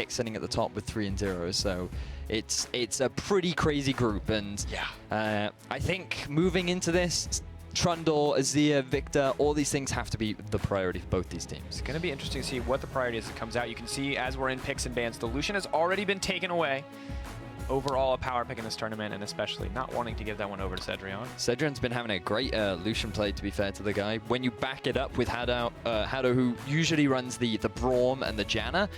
pick sitting at the top with 3 and 0. So it's a pretty crazy group. And I think moving into this, Trundle, Azir, Victor, all these things have to be the priority for both these teams. It's going to be interesting to see what the priority is that comes out. You can see as we're in picks and bans, the Lucian has already been taken away. Overall, a power pick in this tournament, and especially not wanting to give that one over to Cedrion. Cedrion's been having a great Lucian play, to be fair to the guy. When you back it up with Hado, who usually runs the Braum and the Janna,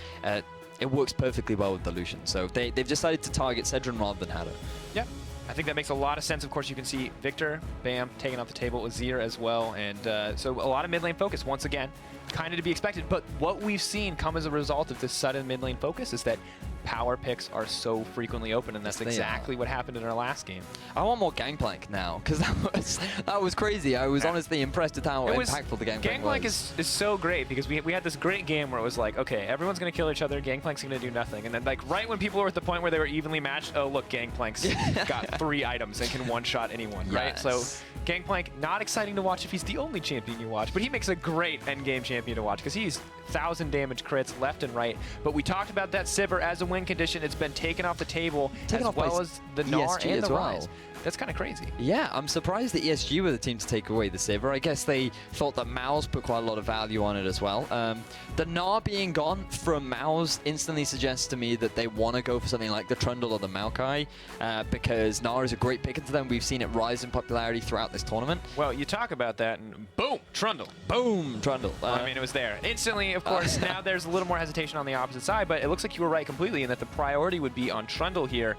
it works perfectly well with the Lucian. So they've decided to target Cedrion rather than Hado. Yep. I think that makes a lot of sense. Of course, you can see Victor, bam, taken off the table, Azir as well. And so a lot of mid lane focus, once again, kind of to be expected. But what we've seen come as a result of this sudden mid lane focus is that power picks are so frequently open, and that's exactly what happened in our last game. I want more Gangplank now, because that was crazy. I was honestly impressed with how impactful the Gangplank was. Gangplank is so great, because we had this great game where it was like, okay, everyone's going to kill each other, Gangplank's going to do nothing. And then like right when people were at the point where they were evenly matched, oh look, Gangplank's got 3 items and can one-shot anyone, right? So Gangplank, not exciting to watch if he's the only champion you watch, but he makes a great endgame champion to watch, because he's 1,000 damage crits left and right. But we talked about that Sivir as a win condition. It's been taken off the table, as well as the Gnar and the Ryze. That's kind of crazy. Yeah, I'm surprised that ESG were the team to take away the Sivir. I guess they thought that Mouse put quite a lot of value on it as well. The Gnar being gone from Mouse instantly suggests to me that they want to go for something like the Trundle or the Maokai, because Gnar is a great pick into them. We've seen it rise in popularity throughout this tournament. Well, you talk about that, and boom, Trundle. Boom, Trundle. I mean, it was there. Instantly, of course, now there's a little more hesitation on the opposite side, but it looks like you were right completely in that the priority would be on Trundle here.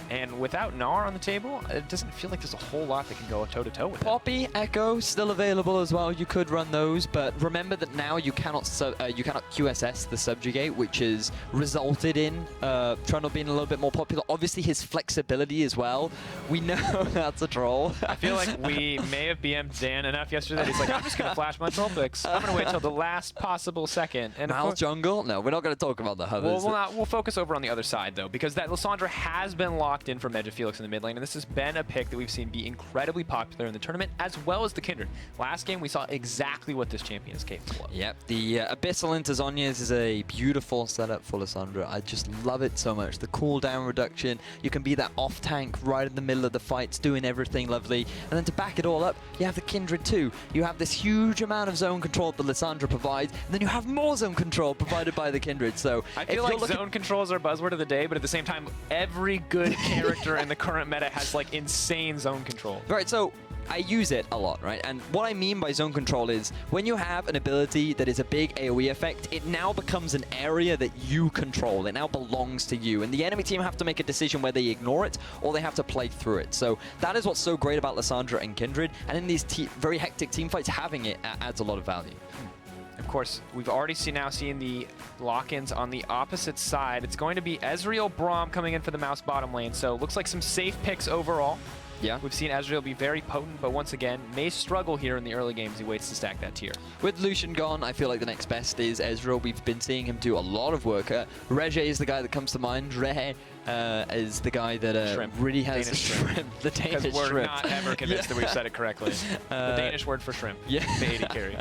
And without Gnar on the table, it doesn't feel like there's a whole lot that can go toe-to-toe with Poppy, Echo, still available as well. You could run those, but remember that now you cannot QSS the Subjugate, which has resulted in Trundle being a little bit more popular. Obviously, his flexibility as well. We know that's a troll. I feel like we may have BM'd Dan enough yesterday. He's like, I'm just going to flash my troll picks. I'm going to wait till the last possible second. And Mal jungle? No, we're not going to talk about the hovers. We'll focus over on the other side, though, because that Lissandra has been locked in from Edge of Felix in the mid lane, and this has been a pick that we've seen be incredibly popular in the tournament, as well as the Kindred. Last game, we saw exactly what this champion is capable of. Yep, the Abyssal into Zhonya's is a beautiful setup for Lissandra. I just love it so much. The cooldown reduction, you can be that off tank right in the middle of the fights, doing everything lovely, and then to back it all up, you have the Kindred too. You have this huge amount of zone control that Lissandra provides, and then you have more zone control provided by the Kindred. So I feel like zone controls are buzzword of the day, but at the same time, every good character in the current meta has like insane zone control. Right, so I use it a lot, right? And what I mean by zone control is when you have an ability that is a big AoE effect, it now becomes an area that you control. It now belongs to you. And the enemy team have to make a decision where they ignore it or they have to play through it. So that is what's so great about Lissandra and Kindred. And in these very hectic team fights, having it adds a lot of value. Of course, we've already seen the lock-ins on the opposite side. It's going to be Ezreal Braum coming in for the Mouse bottom lane. So looks like some safe picks overall. Yeah. We've seen Ezreal be very potent, but once again, may struggle here in the early games. He waits to stack that tier. With Lucian gone, I feel like the next best is Ezreal. We've been seeing him do a lot of work. Rege is the guy that comes to mind. Rehe is the guy that really has Danish shrimp. The Danish shrimp. Because we're not ever convinced that we've said it correctly. The Danish word for shrimp. Yeah. The AD carry.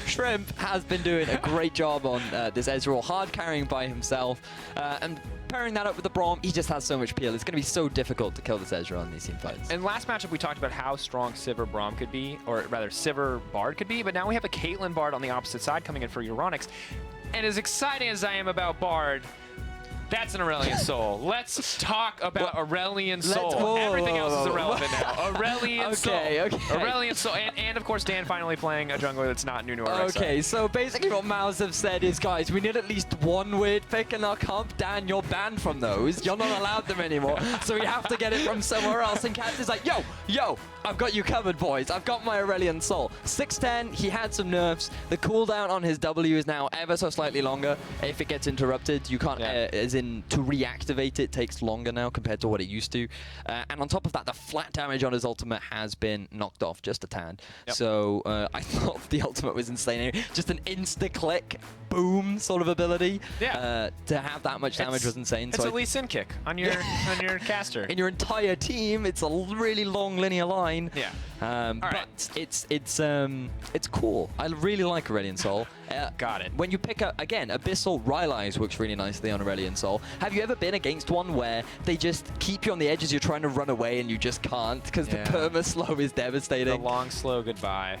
Shrimp has been doing a great job on this Ezreal, hard carrying by himself. And pairing that up with the Braum, he just has so much peel. It's going to be so difficult to kill this Ezreal in these team fights. And last matchup, we talked about how strong Sivir Braum could be, or rather Sivir Bard could be, but now we have a Caitlyn Bard on the opposite side coming in for Euronics. And as exciting as I am about Bard, that's an Aurelion Soul. Let's talk about Aurelion Soul. Everything else is irrelevant now. Aurelion Soul. Okay. Aurelion Soul. And of course, Dan finally playing a jungler that's not new to our Okay, so basically what Mouse have said is, guys, we need at least one weird pick in our comp. Dan, you're banned from those. You're not allowed them anymore. So we have to get it from somewhere else. And Cat is like, yo, I've got you covered, boys. I've got my Aurelion Soul. 610, he had some nerfs. The cooldown on his W is now ever so slightly longer. If it gets interrupted, you can't, as in to reactivate it takes longer now compared to what it used to. And on top of that, the flat damage on his ultimate has been knocked off just a tad. Yep. So I thought the ultimate was insane. Just an insta-click, boom sort of ability. Yeah. To have that much damage was insane. It's a Lee Sin kick on your on your caster. In your entire team, it's a really long linear line. Yeah. But it's cool. I really like Aurelion Sol. Got it. When you pick up, again, Abyssal Rylai's works really nicely on Aurelion Sol. Have you ever been against one where they just keep you on the edge as you're trying to run away and you just can't because the perma-slow is devastating? The long, slow goodbye.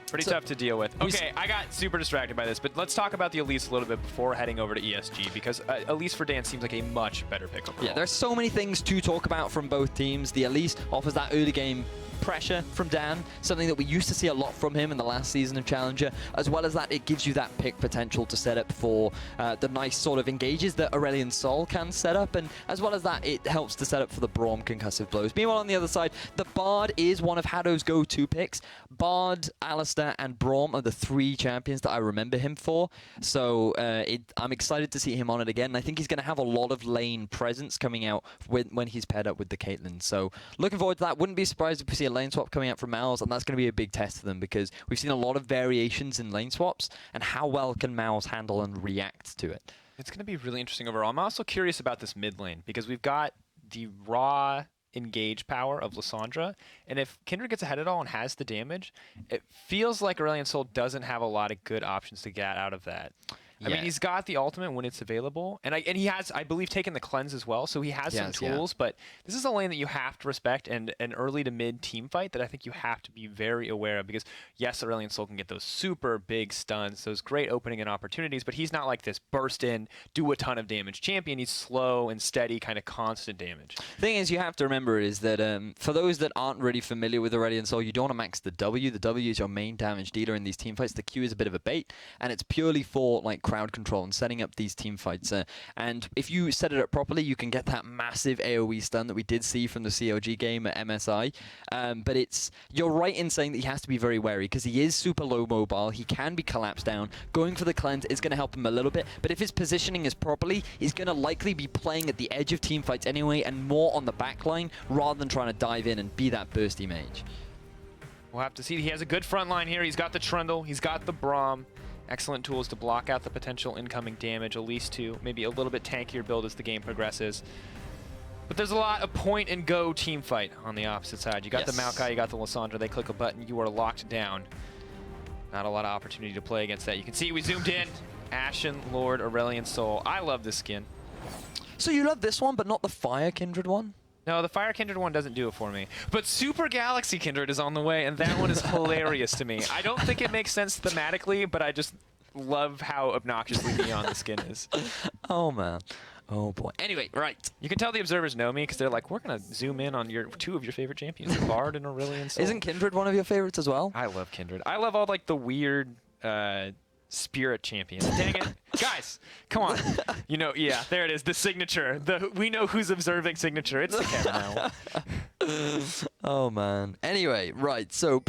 Pretty tough to deal with. Okay, I got super distracted by this, but let's talk about the Elise a little bit before heading over to ESG, because Elise for Dan seems like a much better pick overall. Yeah, there's so many things to talk about from both teams. The Elise offers that early game pressure from Dan, something that we used to see a lot from him in the last season of Challenger, as well as that it gives you that pick potential to set up for the nice sort of engages that Aurelion Sol can set up, and as well as that it helps to set up for the Braum concussive blows. Meanwhile on the other side, the Bard is one of Haddo's go-to picks. Bard, Alistair and Braum are the 3 champions that I remember him for, so I'm excited to see him on it again, and I think he's going to have a lot of lane presence coming out when he's paired up with the Caitlyn, so looking forward to that. Wouldn't be surprised if we see a lane swap coming out from Mouse, and that's going to be a big test for them because we've seen a lot of variations in lane swaps, and how well can Mouse handle and react to it? It's going to be really interesting overall. I'm also curious about this mid lane because we've got the raw engage power of Lissandra, and if Kindred gets ahead at all and has the damage, it feels like Aurelion Sol doesn't have a lot of good options to get out of that. I mean, he's got the ultimate when it's available, and he has, I believe, taken the cleanse as well, so he has some tools, but this is a lane that you have to respect, and an early to mid team fight that I think you have to be very aware of, because yes, Aurelion Sol can get those super big stuns, those great opening and opportunities, but he's not like this burst in, do a ton of damage champion. He's slow and steady, kind of constant damage. The thing is, you have to remember is that for those that aren't really familiar with Aurelion Sol, you don't want to max the W. The W is your main damage dealer in these team fights. The Q is a bit of a bait, and it's purely for like crowd control and setting up these team fights. And if you set it up properly, you can get that massive AoE stun that we did see from the COG game at MSI. But you're right in saying that he has to be very wary because he is super low mobile. He can be collapsed down. Going for the cleanse is going to help him a little bit, but if his positioning is properly, he's going to likely be playing at the edge of team fights anyway and more on the back line rather than trying to dive in and be that bursty mage. We'll have to see. He has a good front line here. He's got the Trundle. He's got the Braum. Excellent tools to block out the potential incoming damage, at least to maybe a little bit tankier build as the game progresses. But there's a lot of point and go team fight on the opposite side. You got the Maokai, you got the Lissandra. They click a button, you are locked down. Not a lot of opportunity to play against that. You can see we zoomed in. Ashen Lord Aurelion Sol. I love this skin. So you love this one, but not the Fire Kindred one? No, the Fire Kindred one doesn't do it for me. But Super Galaxy Kindred is on the way, and that one is hilarious to me. I don't think it makes sense thematically, but I just love how obnoxiously neon the skin is. Oh, man. Oh, boy. Anyway, right. You can tell the observers know me because they're like, we're going to zoom in on 2 of your favorite champions, Bard and Aurelion Sol. Isn't Kindred one of your favorites as well? I love Kindred. I love all like the weird spirit champions. Dang it. Guys, come on. You know, yeah, there it is. The signature. We know who's observing signature. It's the camera now. Oh, man. Anyway, right. So,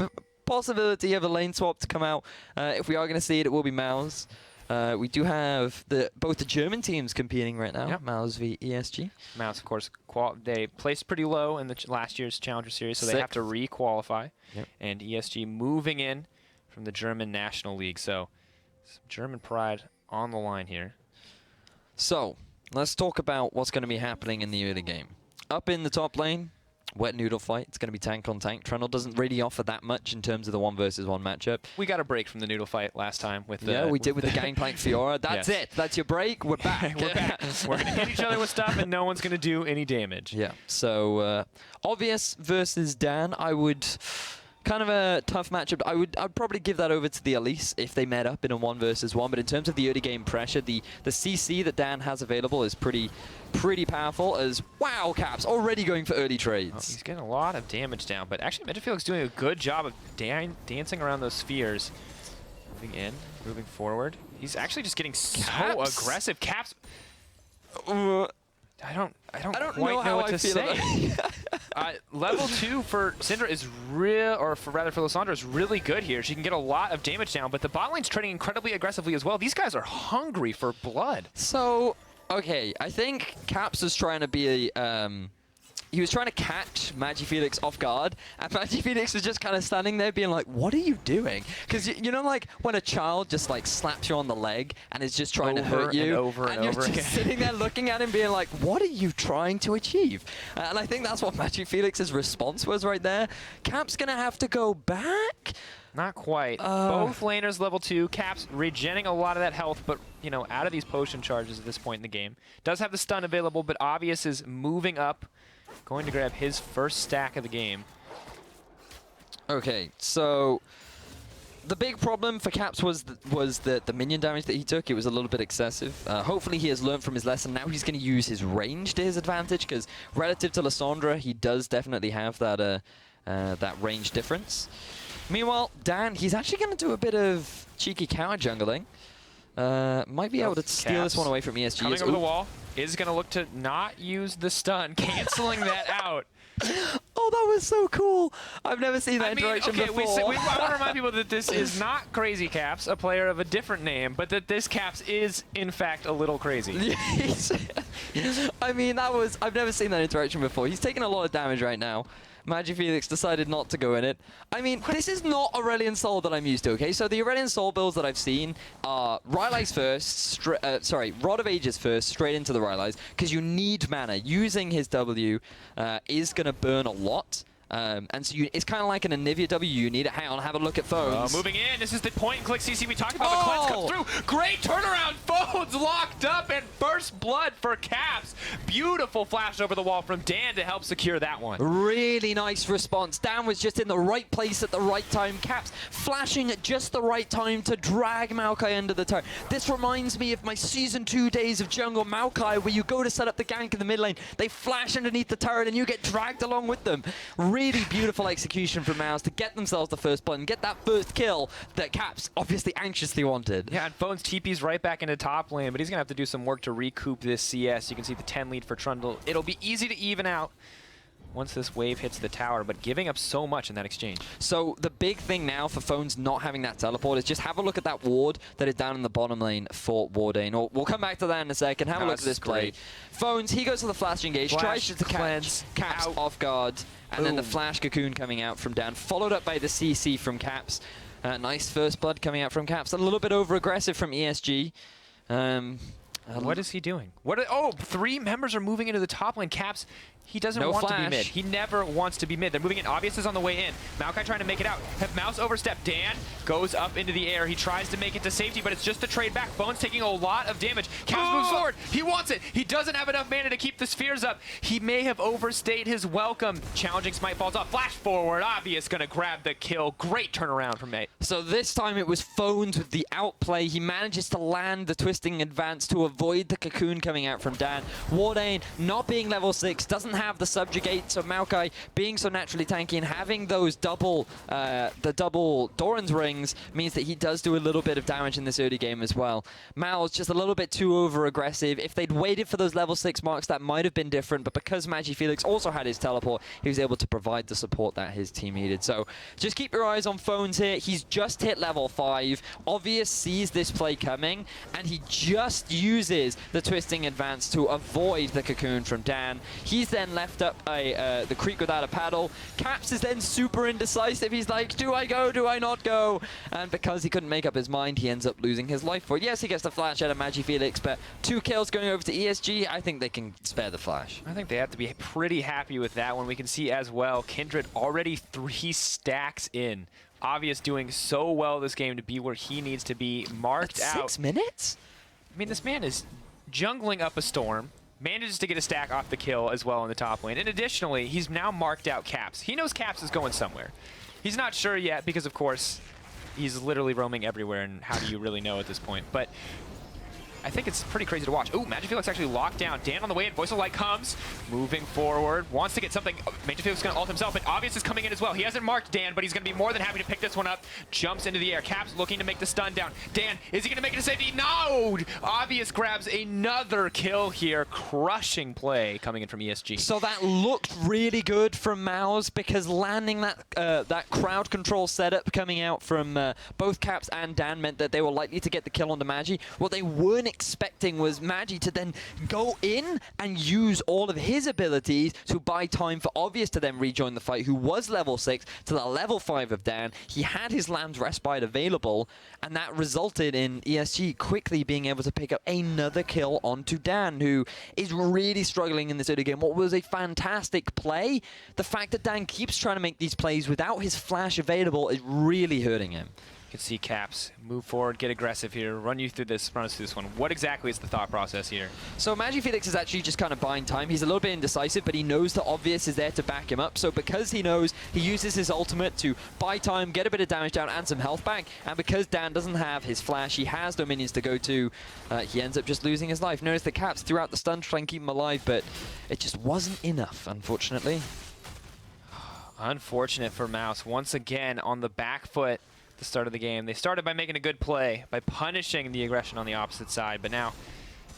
possibility of a lane swap to come out. If we are going to see it, it will be Mouse. We do have both the German teams competing right now. Yep. Mouse v ESG. Mouse, of course, they placed pretty low in the last year's Challenger Series, so they have to re-qualify. Yep. And ESG moving in from the German National League. So, some German pride on the line here. So, let's talk about what's going to be happening in the early game. Up in the top lane, wet noodle fight. It's going to be tank on tank. Trundle doesn't really offer that much in terms of the 1 versus 1 matchup. We got a break from the noodle fight last time with the... Yeah, we did with the Gangplank Fiora. That's it. That's your break. We're back. We're back. We're going to hit each other with stuff and no one's going to do any damage. Yeah. So, Obvious versus Dan, I would... Kind of a tough matchup. I'd probably give that over to the Elise if they met up in a 1 versus 1. But in terms of the early game pressure, the CC that Dan has available is pretty powerful. As wow, Caps already going for early trades. Oh, he's getting a lot of damage down, but actually Metafelix doing a good job of dancing around those spheres. Moving in, moving forward. He's actually just getting so aggressive. Caps. I don't quite know what to say. Level 2 for Syndra is real, or for Lissandra is really good here. She can get a lot of damage down, but the bot lane's trading incredibly aggressively as well. These guys are hungry for blood. So, okay, I think Caps is trying to be he was trying to catch MagiFelix off guard, and MagiFelix was just kind of standing there being like, what are you doing? Because you know, like when a child just like slaps you on the leg and is just trying to hurt you, and you're just sitting there looking at him being like, what are you trying to achieve? And I think that's what MagiFelix's response was right there. Cap's gonna have to go back. Not quite. Both laners level 2. Caps regenning a lot of that health, but, you know, out of these potion charges at this point in the game. Does have the stun available, but Obvious is moving up, going to grab his first stack of the game. Okay, so the big problem for Caps was the minion damage that he took. It was a little bit excessive. Hopefully he has learned from his lesson. Now he's going to use his range to his advantage, because relative to Lissandra, he does definitely have that, that range difference. Meanwhile, Dan, he's actually going to do a bit of cheeky counter jungling. Might be able to steal this one away from ESG. Coming over the wall, is going to look to not use the stun, canceling that out. Oh, that was so cool. I've never seen that interaction before. I want to remind people that this is not Crazy Caps, a player of a different name, but that this Caps is, in fact, a little crazy. I mean, I've never seen that interaction before. He's taking a lot of damage right now. MagiFelix decided not to go in it. I mean, this is not Aurelion Sol that I'm used to, okay? So the Aurelion Sol builds that I've seen are Rylai's first, Rod of Ages first, straight into the Rylai's, because you need mana. Using his W is going to burn a lot. And so it's kind of like an Anivia W. You need it. Hang on, have a look at Phones. Moving in. This is the point-and-click CC we talked about. The cleanse comes through. Great turnaround. Phones locked up and first blood for Caps. Beautiful flash over the wall from Dan to help secure that one. Really nice response. Dan was just in the right place at the right time. Caps flashing at just the right time to drag Maokai under the turret. This reminds me of my Season 2 days of Jungle Maokai, where you go to set up the gank in the mid lane. They flash underneath the turret and you get dragged along with them. Really beautiful execution from Mouse to get themselves the first blood and get that first kill that Caps obviously anxiously wanted. Yeah, and Phones TP's right back into top lane, but he's going to have to do some work to recoup this CS. You can see the 10 lead for Trundle. It'll be easy to even out once this wave hits the tower, but giving up so much in that exchange. So the big thing now for Phones not having that teleport is just have a look at that ward that is down in the bottom lane for Wardane. We'll come back to that in a second. Have a look at this play. Phones, he goes to the flash engage, tries to catch Caps off guard, and then the flash cocoon coming out from Dan, followed up by the CC from Caps. Nice first blood coming out from Caps. A little bit over-aggressive from ESG. What is he doing? Oh, 3 members are moving into the top lane. Caps, he doesn't want to be mid. He never wants to be mid. They're moving in. Obvious is on the way in. Maokai trying to make it out. Have Mouse overstepped. Dan goes up into the air. He tries to make it to safety, but it's just a trade back. Bones taking a lot of damage. Caps moves forward. He wants it. He doesn't have enough mana to keep the spheres up. He may have overstayed his welcome. Challenging Smite falls off. Flash forward. Obvious going to grab the kill. Great turnaround from Mate. So this time it was Phones with the outplay. He manages to land the twisting advance to avoid the cocoon coming out from Dan. Wardane not being level 6, doesn't have the subjugate, so Maokai being so naturally tanky and having those double Doran's rings means that he does do a little bit of damage in this early game as well. Mao's just a little bit too over-aggressive. If they'd waited for those level 6 marks, that might have been different, but because MagiFelix also had his teleport, he was able to provide the support that his team needed. So just keep your eyes on Phones here. He's just hit level 5. Obvious sees this play coming, and he just uses the twisting advance to avoid the cocoon from Dan. He's then left up the creek without a paddle. Caps is then super indecisive. He's like, do I go? Do I not go? And because he couldn't make up his mind, he ends up losing his life for it. Yes, he gets the flash out of MagiFelix, but 2 kills going over to ESG. I think they can spare the flash. I think they have to be pretty happy with that one. We can see as well, Kindred already 3 stacks in. Obvious doing so well this game to be where he needs to be. Marked out. 6 minutes? I mean, this man is jungling up a storm. Manages to get a stack off the kill as well in the top lane. And additionally, he's now marked out Caps. He knows Caps is going somewhere. He's not sure yet because, of course, he's literally roaming everywhere, and how do you really know at this point? But I think it's pretty crazy to watch. Ooh, MagiFelix actually locked down. Dan on the way in. Voice of Light comes. Moving forward. Wants to get something. MagiFelix is going to ult himself, but Obvious is coming in as well. He hasn't marked Dan, but he's going to be more than happy to pick this one up. Jumps into the air. Caps looking to make the stun down. Dan, is he going to make it to safety? No! Obvious grabs another kill here. Crushing play coming in from ESG. So that looked really good from Mouse, because landing that crowd control setup coming out from both Caps and Dan meant that they were likely to get the kill on the Magi. What they weren't expecting was Magi to then go in and use all of his abilities to buy time for Obvious to then rejoin the fight, who was level 6 to the level 5 of Dan. He had his Lamb's Respite available, and that resulted in ESG quickly being able to pick up another kill onto Dan, who is really struggling in this early game. What was a fantastic play, the fact that Dan keeps trying to make these plays without his flash available is really hurting him. You can see Caps move forward, get aggressive here, run us through this one. What exactly is the thought process here? So Magi Felix is actually just kind of buying time. He's a little bit indecisive, but he knows that Obvious is there to back him up. So because he knows, he uses his ultimate to buy time, get a bit of damage down and some health back. And because Dan doesn't have his flash, he has no minions to go to, he ends up just losing his life. Notice the Caps throughout the stun to try and keep him alive, but it just wasn't enough, unfortunately. Unfortunate for Mouse. Once again, on the back foot. The start of the game. They started by making a good play, by punishing the aggression on the opposite side, but now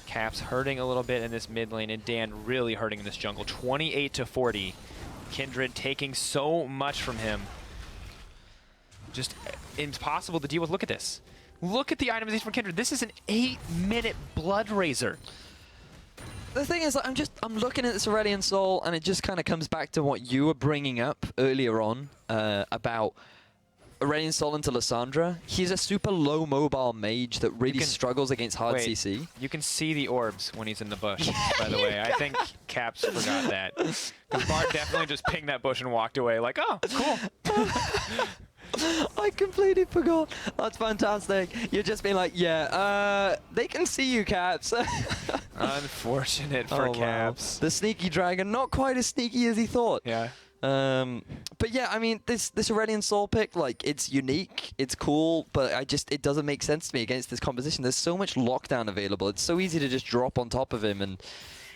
Caps hurting a little bit in this mid lane, and Dan really hurting in this jungle. 28-40. Kindred taking so much from him. Just impossible to deal with. Look at this. Look at the items from Kindred. This is an 8-minute Blood Razor. The thing is, I'm looking at this Aurelion Sol, and it just kind of comes back to what you were bringing up earlier on about Aurelion Sol into Lissandra. He's a super low mobile mage that really struggles against hard CC. You can see the orbs when he's in the bush, by the way. I think Caps forgot that. Because Bart definitely just pinged that bush and walked away like, oh, cool. I completely forgot. That's fantastic. You're just being like, yeah, they can see you, Caps. Unfortunate for Caps. Wow. The sneaky dragon, not quite as sneaky as he thought. Yeah. But yeah, I mean, this Aurelion Sol pick, like, it's unique, it's cool, but it doesn't make sense to me against this composition. There's so much lockdown available. It's so easy to just drop on top of him, and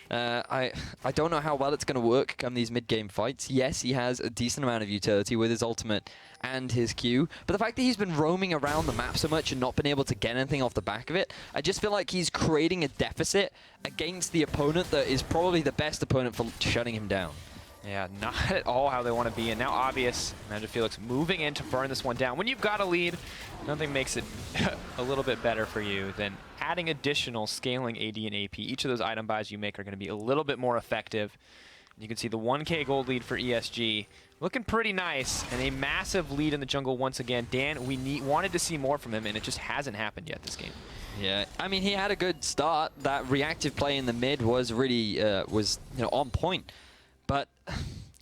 I don't know how well it's going to work come these mid-game fights. Yes, he has a decent amount of utility with his ultimate and his Q, but the fact that he's been roaming around the map so much and not been able to get anything off the back of it, I just feel like he's creating a deficit against the opponent that is probably the best opponent for shutting him down. Yeah, not at all how they want to be. And now Obvious, Magi Felix moving in to burn this one down. When you've got a lead, nothing makes it a little bit better for you than adding additional scaling AD and AP. Each of those item buys you make are going to be a little bit more effective. You can see the 1K gold lead for ESG. Looking pretty nice, and a massive lead in the jungle once again. Dan, we wanted to see more from him, and it just hasn't happened yet this game. Yeah, I mean, he had a good start. That reactive play in the mid was really on point. But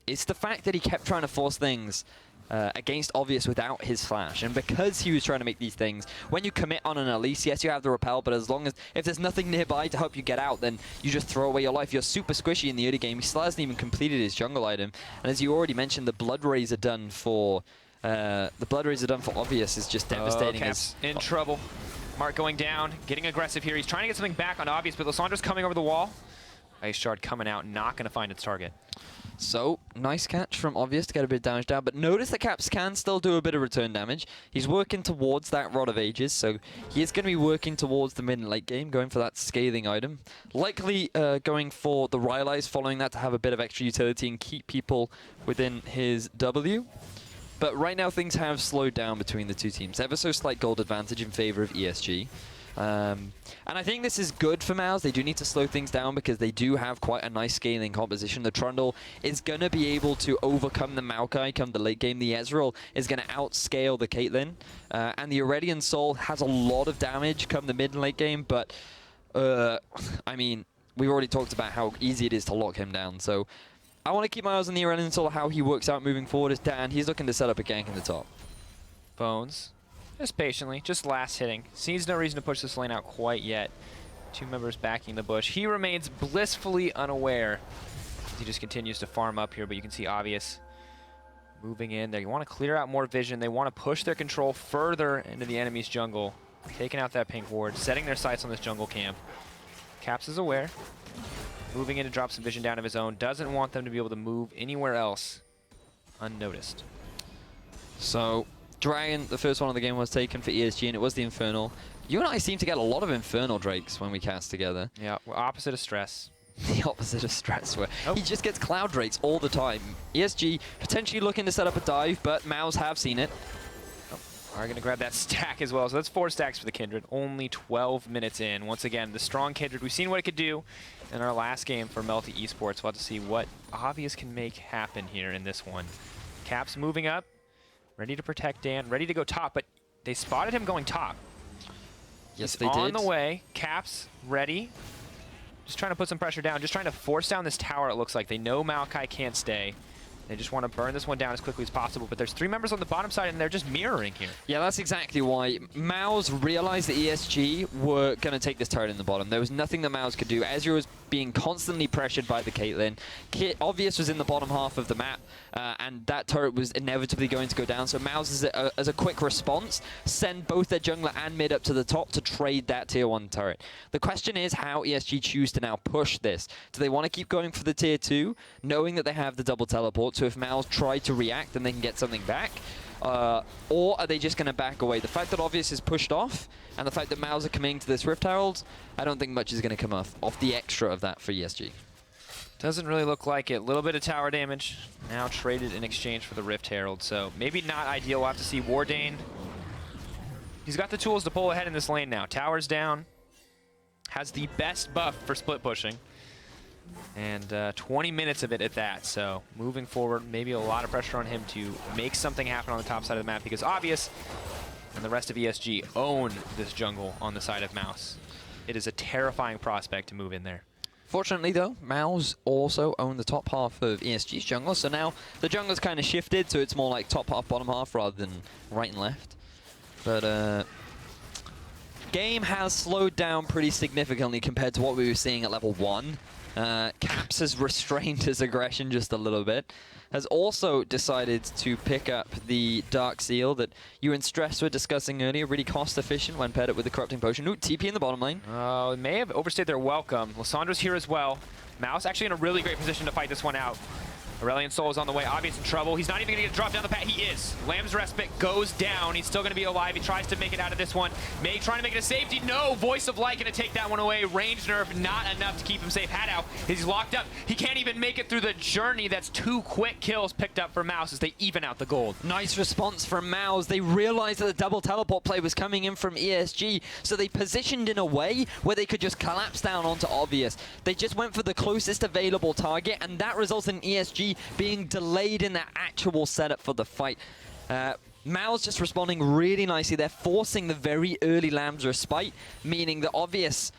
it's the fact that he kept trying to force things against Obvious without his flash. And because he was trying to make these things, when you commit on an Elise, yes, you have the repel, but as long as, if there's nothing nearby to help you get out, then you just throw away your life. You're super squishy in the early game. He still hasn't even completed his jungle item. And as you already mentioned, the Blood Razor done for Obvious is just devastating. Caps in trouble. Mark going down, getting aggressive here. He's trying to get something back on Obvious, but Lissandra's coming over the wall. Ice Shard coming out, not going to find its target. So, nice catch from Obvious to get a bit of damage down, but notice the Caps can still do a bit of return damage. He's working towards that Rod of Ages, so he is going to be working towards the mid and late game, going for that scaling item. Likely going for the Rylai's, following that to have a bit of extra utility and keep people within his W. But right now things have slowed down between the two teams. Ever so slight gold advantage in favor of ESG. And I think this is good for Mouse. They do need to slow things down because they do have quite a nice scaling composition. The Trundle is going to be able to overcome the Maokai come the late game. The Ezreal is going to outscale the Caitlyn. And the Aurelion Sol has a lot of damage come the mid and late game. But, I mean, we've already talked about how easy it is to lock him down. So I want to keep my eyes on the Aurelion Sol, how he works out moving forward as Dan. He's looking to set up a gank in the top. Bones. Just patiently, just last hitting. Sees no reason to push this lane out quite yet. Two members backing the bush. He remains blissfully unaware. He just continues to farm up here, but you can see Obvious moving in there. You want to clear out more vision. They want to push their control further into the enemy's jungle. Taking out that pink ward, setting their sights on this jungle camp. Caps is aware. Moving in to drop some vision down of his own. Doesn't want them to be able to move anywhere else unnoticed. So Dragon, the first one of the game, was taken for ESG, and it was the Infernal. You and I seem to get a lot of Infernal Drakes when we cast together. Yeah, we're opposite of Stress. The opposite of Stress, where he just gets Cloud Drakes all the time. ESG potentially looking to set up a dive, but Mouse have seen it. are going to grab that stack as well. So that's 4 stacks for the Kindred. Only 12 minutes in. Once again, the strong Kindred. We've seen what it could do in our last game for Melty Esports. We'll have to see what Obvious can make happen here in this one. Caps moving up, ready to protect Dan, ready to go top, but they spotted him going top. Yes, He's they did. on the way. Caps ready. Just trying to put some pressure down. Just trying to force down this tower, it looks like. They know Maokai can't stay. They just want to burn this one down as quickly as possible, but there's 3 members on the bottom side, and they're just mirroring here. Yeah, that's exactly why. Mouse realized that ESG were going to take this turret in the bottom. There was nothing that Mouse could do. Ezreal was being constantly pressured by the Caitlyn. Obvious was in the bottom half of the map, and that turret was inevitably going to go down. So Mouse, as a quick response, send both their jungler and mid up to the top to trade that tier 1 turret. The question is how ESG choose to now push this. Do they want to keep going for the tier 2, knowing that they have the double teleport? So if Mouse try to react, then they can get something back. Or are they just going to back away? The fact that Obvious is pushed off, and the fact that Mouse are coming to this Rift Herald, I don't think much is going to come off the extra of that for ESG. Doesn't really look like it. A little bit of tower damage now traded in exchange for the Rift Herald, so maybe not ideal. We'll have to see. Wardane, he's got the tools to pull ahead in this lane now. Tower's down, has the best buff for split pushing, and 20 minutes of it at that. So moving forward, maybe a lot of pressure on him to make something happen on the top side of the map, because Obvious and the rest of ESG own this jungle on the side of Mouse. It is a terrifying prospect to move in there. Fortunately, though, Mouse also own the top half of ESG's jungle, so now the jungle's kind of shifted, so it's more like top half, bottom half, rather than right and left. But game has slowed down pretty significantly compared to what we were seeing at level 1. Caps has restrained his aggression just a little bit. Has also decided to pick up the Dark Seal that you and Stress were discussing earlier. Really cost efficient when paired up with the Corrupting Potion. Ooh, TP in the bottom lane. Oh, it may have overstayed their welcome. Lissandra's here as well. Mouse actually in a really great position to fight this one out. Aurelion Sol is on the way. Obvious in trouble. He's not even going to get dropped down the path. He is. Lamb's Respite goes down. He's still going to be alive. He tries to make it out of this one. May trying to make it a safety. No. Voice of Light going to take that one away. Range nerf not enough to keep him safe. Haddow is locked up. He can't even make it through the journey. That's 2 quick kills picked up for Mouse as they even out the gold. Nice response from Mouse. They realized that the double teleport play was coming in from ESG, so they positioned in a way where they could just collapse down onto Obvious. They just went for the closest available target, and that results in ESG being delayed in their actual setup for the fight. Mao's just responding really nicely. They're forcing the very early Lamb's Respite, meaning that Obvious,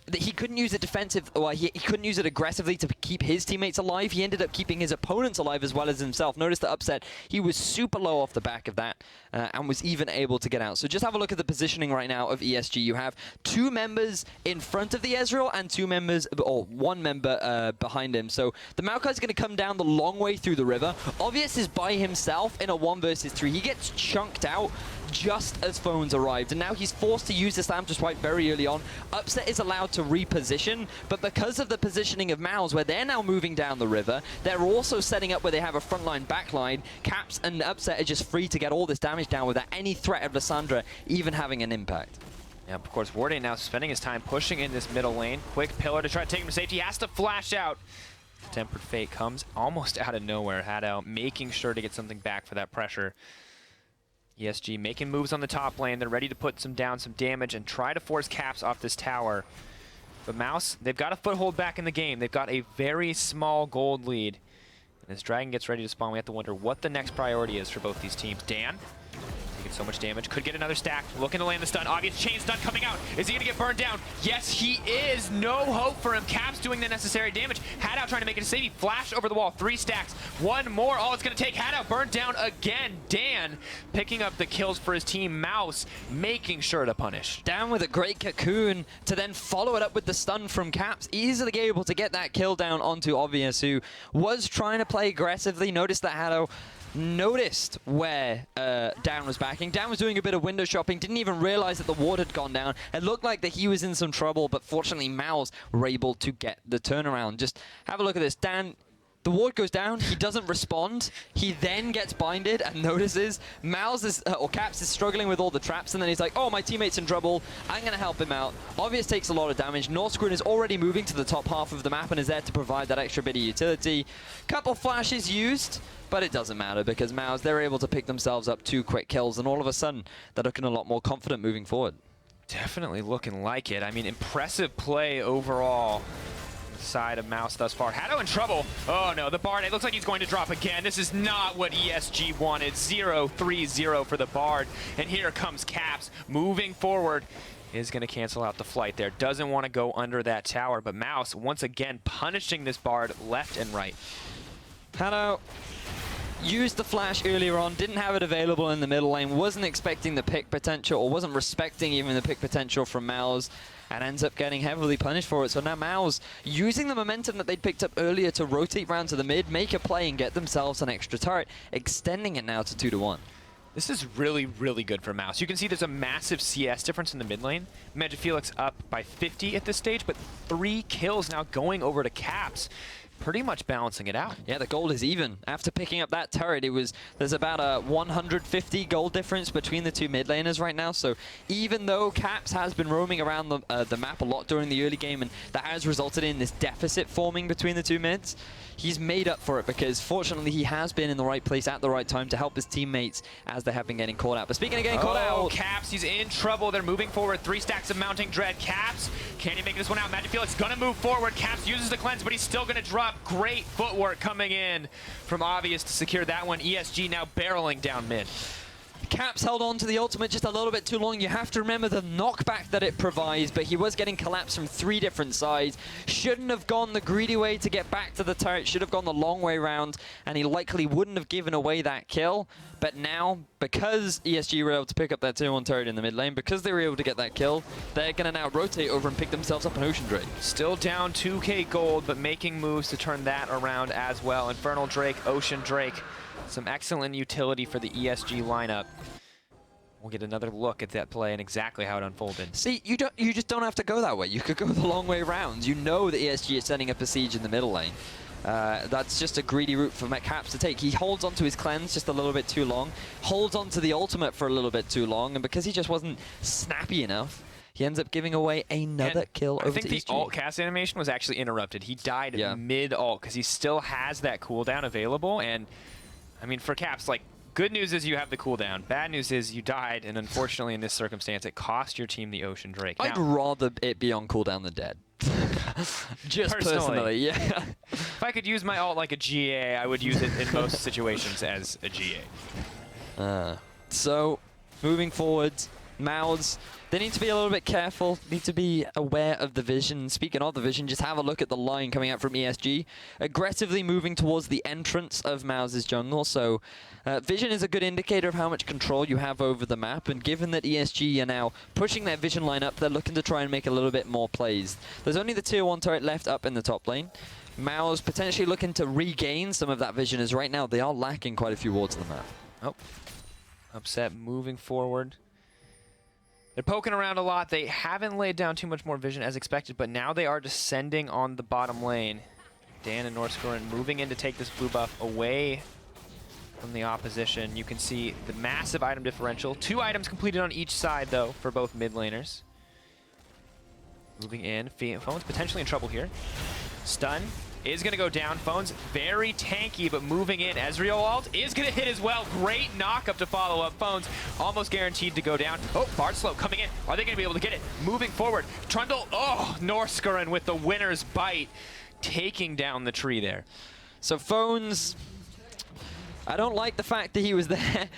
that he couldn't use it defensive, or he couldn't use it aggressively to keep his teammates alive. He ended up keeping his opponents alive as well as himself. Notice the upset. He was super low off the back of that and was even able to get out. So just have a look at the positioning right now of ESG. You have 2 members in front of the Ezreal and 2 members, or 1 member behind him. So the Maokai's going to come down the long way through the river. Obvious is by himself in a 1 versus 3. He gets chunked out just as phones arrived, and now he's forced to use this Lamb's Respite very early on. Upset is allowed to reposition, but because of the positioning of Mouse, where they're now moving down the river, they're also setting up where they have a frontline, backline. Caps and Upset are just free to get all this damage down without any threat of Lissandra even having an impact. Yeah, of course, Wardane now spending his time pushing in this middle lane. Quick pillar to try to take him to safety. He has to flash out. Tempered Fate comes almost out of nowhere. Haddow making sure to get something back for that pressure. ESG making moves on the top lane. They're ready to put some damage and try to force Caps off this tower. But Mouse, they've got a foothold back in the game. They've got a very small gold lead. And as Dragon gets ready to spawn, we have to wonder what the next priority is for both these teams. Dan, taking so much damage, could get another stack. Looking to land the stun. Obvious chain stun coming out. Is he going to get burned down? Yes, he is. No hope for him. Caps doing the necessary damage. Haddow trying to make it a save. He flashed over the wall. 3 stacks. 1 more. All it's going to take. Haddow burned down again. Dan picking up the kills for his team. Mouse making sure to punish. Down with a great cocoon to then follow it up with the stun from Caps. Easily able to get that kill down onto Obvious, who was trying to play aggressively. Noticed that Haddow noticed where Dan was backing. Dan was doing a bit of window shopping, didn't even realize that the ward had gone down. It looked like that he was in some trouble, but fortunately Mouse were able to get the turnaround. Just have a look at this. Dan The ward goes down, he doesn't respond, he then gets binded and notices Mouse is, or Caps is struggling with all the traps, and then he's like, oh, my teammate's in trouble, I'm going to help him out. Obvious takes a lot of damage. Northscreen is already moving to the top half of the map and is there to provide that extra bit of utility. Couple flashes used, but it doesn't matter because Mouse, they're able to pick themselves up 2 quick kills, and all of a sudden, they're looking a lot more confident moving forward. Definitely looking like it. I mean, impressive play overall. Side of Mouse thus far. Hado in trouble. Oh no, the Bard, it looks like he's going to drop again. This is not what ESG wanted. 0-3-0 for the Bard. And here comes Caps moving forward. Is going to cancel out the flight there. Doesn't want to go under that tower, but Mouse once again punishing this Bard left and right. Hado used the flash earlier on, didn't have it available in the middle lane, wasn't expecting the pick potential, or wasn't respecting even the pick potential from Mouse, and ends up getting heavily punished for it. So now Mouse, using the momentum that they'd picked up earlier to rotate round to the mid, make a play and get themselves an extra turret, extending it now to 2-1. This is really, really good for Mouse. You can see there's a massive CS difference in the mid lane. Felix up by 50 at this stage, but 3 kills now going over to Caps. Pretty much balancing it out. Yeah, the gold is even. After picking up that turret, there's about a 150 gold difference between the 2 mid laners right now. So even though Caps has been roaming around the map a lot during the early game, and that has resulted in this deficit forming between the 2 mids, he's made up for it because fortunately he has been in the right place at the right time to help his teammates as they have been getting caught out. But speaking of getting caught out, Caps, he's in trouble. They're moving forward. 3 stacks of mounting dread. Caps, can he make this one out? Felix gonna move forward. Caps uses the cleanse, but he's still gonna drop. Great footwork coming in from Obvious to secure that one. ESG now barreling down mid. Caps held on to the ultimate just a little bit too long. You have to remember the knockback that it provides, but he was getting collapsed from 3 different sides. Shouldn't have gone the greedy way to get back to the turret, should have gone the long way round, and he likely wouldn't have given away that kill. But now, because ESG were able to pick up that tier 1 turret in the mid lane, because they were able to get that kill, they're going to now rotate over and pick themselves up an Ocean Drake. Still down 2k gold, but making moves to turn that around as well. Infernal Drake, Ocean Drake. Some excellent utility for the ESG lineup. We'll get another look at that play and exactly how it unfolded. See, you just don't have to go that way. You could go the long way round. You know that ESG is setting up a siege in the middle lane. That's just a greedy route for Caps to take. He holds onto his cleanse just a little bit too long, holds onto the ultimate for a little bit too long, and because he just wasn't snappy enough, he ends up giving away another kill over to ESG. I think the ult cast animation was actually interrupted. He died mid-ult because he still has that cooldown available, and I mean, for Caps, like, good news is you have the cooldown. Bad news is you died, and unfortunately in this circumstance, it cost your team the Ocean Drake. I'd rather it be on cooldown than dead. Just personally, yeah. If I could use my ult like a GA, I would use it in most situations as a GA. So, moving forward, Mouths, they need to be a little bit careful, need to be aware of the vision. Speaking of the vision, just have a look at the line coming out from ESG. Aggressively moving towards the entrance of Mouse's jungle, so vision is a good indicator of how much control you have over the map, and given that ESG are now pushing their vision line up, they're looking to try and make a little bit more plays. There's only the tier 1 turret left up in the top lane. Mouse potentially looking to regain some of that vision, as right now they are lacking quite a few wards on the map. Oh, Upset moving forward. They're poking around a lot. They haven't laid down too much more vision as expected, but now they are descending on the bottom lane. Dan and Northscoren moving in to take this blue buff away from the opposition. You can see the massive item differential. 2 items completed on each side, though, for both mid laners. Moving in. Phone's potentially in trouble here. Stun is going to go down. Phone's very tanky, but moving in. Ezreal ult is going to hit as well. Great knock up to follow up. Phone's almost guaranteed to go down. Oh, Bard slow coming in. Are they going to be able to get it? Moving forward. Trundle, oh, Northscoren with the winner's bite, taking down the tree there. So Phone's, I don't like the fact that he was there.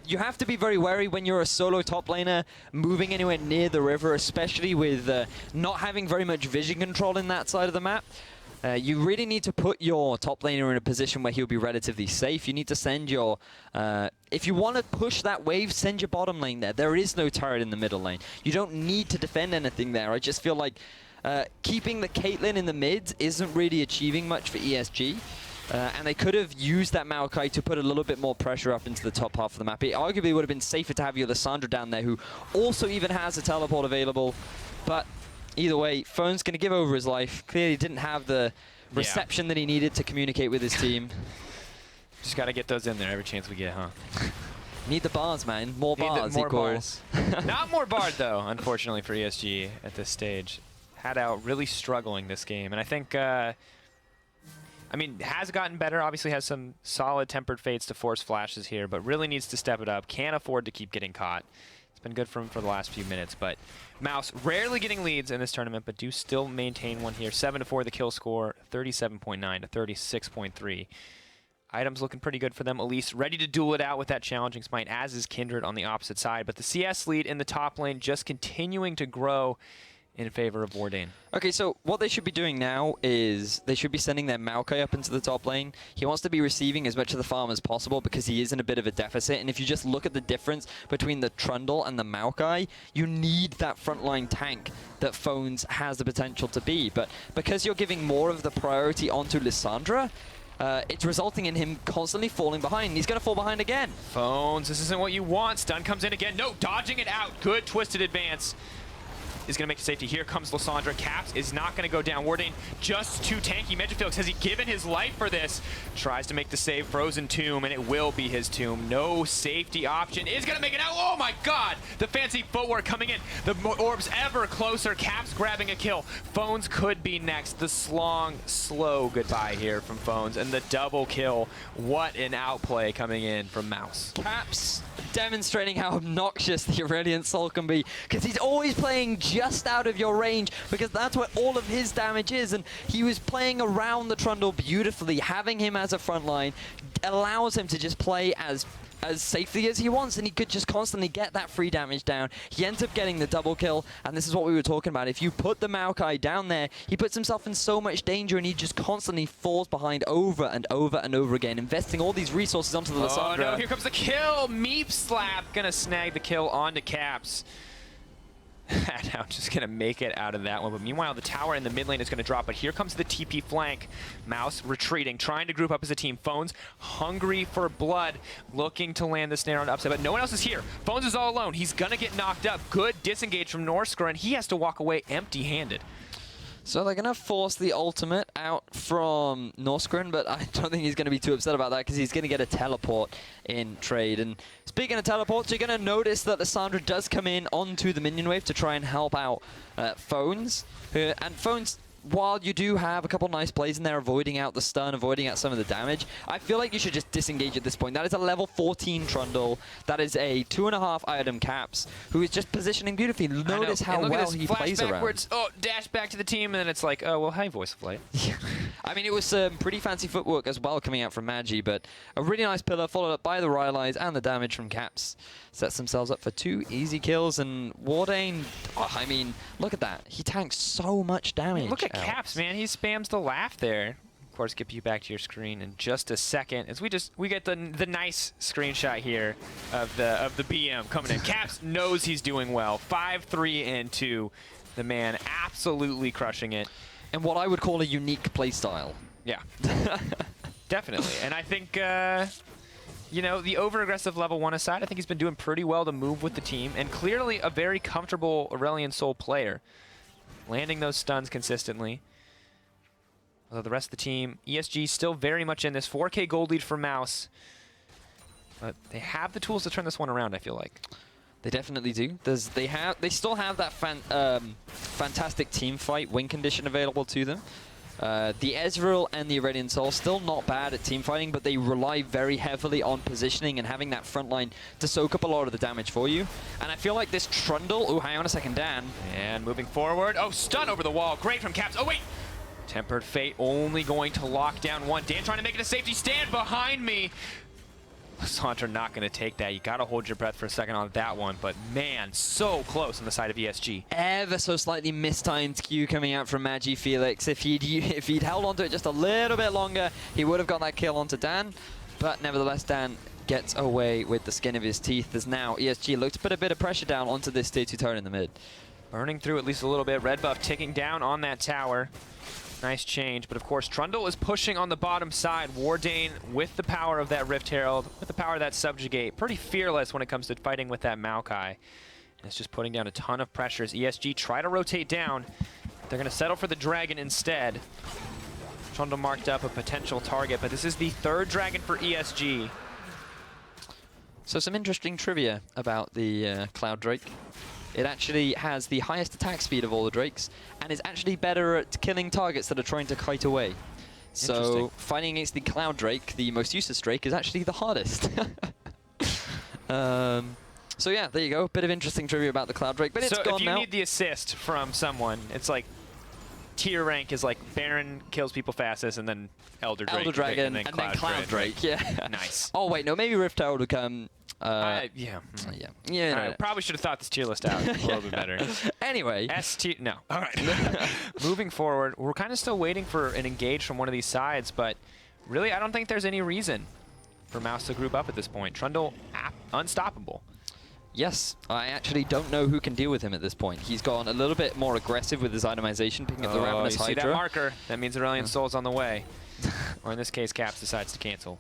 You have to be very wary when you're a solo top laner moving anywhere near the river, especially with not having very much vision control in that side of the map. You really need to put your top laner in a position where he'll be relatively safe. You need to send your... if you want to push that wave, send your bottom lane there. There is no turret in the middle lane. You don't need to defend anything there. I just feel like keeping the Caitlyn in the mid isn't really achieving much for ESG. And they could have used that Maokai to put a little bit more pressure up into the top half of the map. It arguably would have been safer to have your Lissandra down there, who also even has a teleport available. But either way, Phone's going to give over his life. Clearly didn't have the reception that he needed to communicate with his team. Just got to get those in there every chance we get, huh? Need the bars, man. More bars equals. Not more bard, though, unfortunately, for ESG at this stage. Had out really struggling this game. And I think, I mean, has gotten better. Obviously has some solid tempered fates to force flashes here, but really needs to step it up. Can't afford to keep getting caught. It's been good for him for the last few minutes, but Mouse rarely getting leads in this tournament, but do still maintain one here. 7-4 the kill score, 37.9 to 36.3. Items looking pretty good for them. Elise ready to duel it out with that challenging smite, as is Kindred on the opposite side. But the CS lead in the top lane just continuing to grow in favor of Warden. Okay, so what they should be doing now is they should be sending their Maokai up into the top lane. He wants to be receiving as much of the farm as possible because he is in a bit of a deficit. And if you just look at the difference between the Trundle and the Maokai, you need that frontline tank that Phones has the potential to be. But because you're giving more of the priority onto Lissandra, it's resulting in him constantly falling behind. He's going to fall behind again. Phones, this isn't what you want. Stun comes in again. No, dodging it out. Good twisted advance. Is going to make it safety. Here comes Lissandra. Caps is not going to go down. Warden just too tanky. Megafelix, has he given his life for this? Tries to make the save. Frozen Tomb, and it will be his tomb. No safety option. Is going to make it out. Oh my god! The fancy footwork coming in. The orbs ever closer. Caps grabbing a kill. Phones could be next. The slow goodbye here from Phones, and the double kill. What an outplay coming in from Mouse. Caps demonstrating how obnoxious the Aurelian Soul can be, because he's always playing just out of your range, because that's where all of his damage is, and he was playing around the Trundle beautifully. Having him as a frontline allows him to just play as safely as he wants, and he could just constantly get that free damage down. He ends up getting the double kill, and this is what we were talking about. If you put the Maokai down there, he puts himself in so much danger, and he just constantly falls behind over and over and over again, investing all these resources onto the Lissandra. Oh no, here comes the kill! Meep Slap gonna snag the kill onto Caps. Now just going to make it out of that one. But meanwhile, the tower in the mid lane is going to drop. But here comes the TP flank. Mouse retreating, trying to group up as a team. Phones hungry for blood, looking to land the snare on the upside. But no one else is here. Phones is all alone. He's going to get knocked up. Good disengage from Norskar, and he has to walk away empty-handed. So they're going to force the ultimate out from Norskar, but I don't think he's going to be too upset about that because he's going to get a teleport in trade. And speaking of teleports, you're going to notice that Lissandra does come in onto the minion wave to try and help out Phones. And Phones, while you do have a couple nice plays in there, avoiding out the stun, avoiding out some of the damage, I feel like you should just disengage at this point. That is a level 14 Trundle. That is a 2.5 item Caps, who is just positioning beautifully. Notice how well he plays backwards. around. Oh, dash back to the team, and then it's like, oh, well, hi, Voice of Light. I mean, it was some pretty fancy footwork as well coming out from Magi, but a really nice pillar followed up by the Rylai's, and the damage from Caps sets themselves up for 2 easy kills. And Warden, oh, I mean, look at that. He tanks so much damage. Look at Caps, man. He spams the laugh there. Of course, get you back to your screen in just a second as we get the nice screenshot here of the BM coming in. Caps knows he's doing well. 5-3 and 2. The man absolutely crushing it. And what I would call a unique playstyle. Yeah, definitely. And I think, you know, the over-aggressive level 1 aside, I think he's been doing pretty well to move with the team, and clearly a very comfortable Aurelian Soul player. Landing those stuns consistently. Although the rest of the team, ESG still very much in this. 4K gold lead for Mouse. But they have the tools to turn this one around, I feel like. They definitely do. They still have that fantastic team fight win condition available to them. The Ezreal and the Aurelian Soul still not bad at team fighting, but they rely very heavily on positioning and having that front line to soak up a lot of the damage for you. And I feel like this Trundle... Oh, hang on a second, Dan. And moving forward. Oh, stun over the wall. Great from Caps. Oh, wait. Tempered Fate only going to lock down one. Dan trying to make it a safety stand behind me. Lissandra not going to take that. You got to hold your breath for a second on that one. But man, so close on the side of ESG. Ever so slightly mistimed Q coming out from Magi Felix. If he'd held onto it just a little bit longer, he would have got that kill onto Dan. But nevertheless, Dan gets away with the skin of his teeth as now ESG looks to put a bit of pressure down onto this tier 2 turret in the mid. Burning through at least a little bit. Red buff ticking down on that tower. Nice change, but of course Trundle is pushing on the bottom side. Warden with the power of that Rift Herald, with the power of that Subjugate. Pretty fearless when it comes to fighting with that Maokai. And it's just putting down a ton of pressures. ESG try to rotate down. They're going to settle for the Dragon instead. Trundle marked up a potential target, but this is the third dragon for ESG. So some interesting trivia about the Cloud Drake. It actually has the highest attack speed of all the Drakes, and is actually better at killing targets that are trying to kite away. So fighting against the Cloud Drake, the most useless Drake, is actually the hardest. So yeah, there you go. Bit of interesting trivia about the Cloud Drake, but it's gone now. So if you need the assist from someone, it's like tier rank is like Baron kills people fastest, and then Elder Dragon, and then Cloud Drake. Yeah. Nice. Oh wait, no, maybe Rift Herald would come. Yeah. No. Probably should have thought this tier list out a little bit better. Anyway. No. All right. Moving forward, we're kind of still waiting for an engage from one of these sides, but really, I don't think there's any reason for Mouse to group up at this point. Trundle, unstoppable. Yes, I actually don't know who can deal with him at this point. He's gone a little bit more aggressive with his itemization, picking up the Ravenous Hydra. See that marker? That means Aurelion Soul's on the way. Or in this case, Caps decides to cancel.